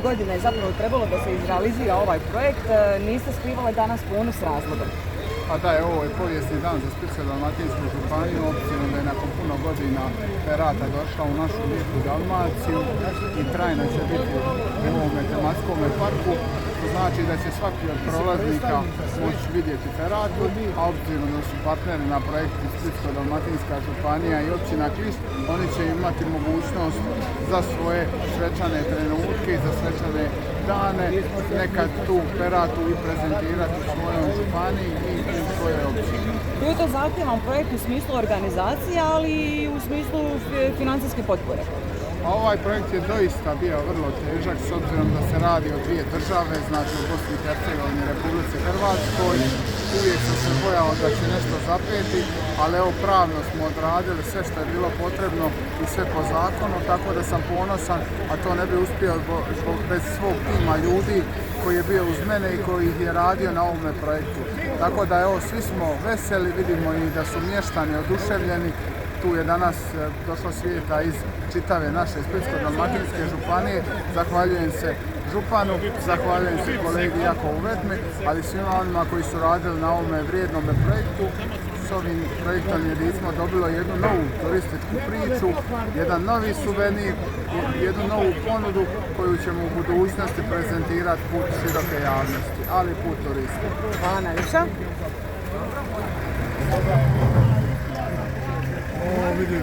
godina je zapravo trebalo da se izrealizira ovaj projekt, niste skrivali danas ponos s razlogom. Pa da, ovo je povijesni dan za Splitsko-dalmatinsku županiju, obzirom da je nakon puno godina Ferata došla u našu lijepu Dalmaciju i trajno će biti u ovome tematskom parku. To znači da će svaki od prolaznika moći vidjeti Feratu, a obzirom da su partneri na projektu Splitsko-dalmatinska županija i općina Klis, oni će imati mogućnost za svoje svečane trenutke i za svečane dane nekad tu Feratu i prezentirati u svojoj županiji i u svojoj općini. Bio je to zahtjevan projekt u smislu organizacije, ali i u smislu financijske potpore. A ovaj projekt je doista bio vrlo težak s obzirom da se radi o dvije države, znači u Bosni i Hercegovini i Republici Hrvatskoj. Uvijek sam se bojao da će nešto zapeti, ali evo pravno smo odradili sve što je bilo potrebno i sve po zakonu, tako da sam ponosan, a to ne bi uspio bez svog tima ljudi koji je bio uz mene i koji je radio na ovome projektu. Tako da evo, svi smo veseli, vidimo i da su mještani oduševljeni. Tu je danas došlo svijeta iz čitave naše Splitsko-dalmatinske županije. Zahvaljujem se županu, zahvaljujem se kolegi Jakovu Vetmi, ali svima onima koji su radili na ovome vrijednom projektu. S ovim projektom smo dobili jednu novu turističku priču, jedan novi suvenir, jednu novu ponudu koju ćemo u budućnosti prezentirati put široke javnosti, ali put turista. Hvala najljepša. Vidi,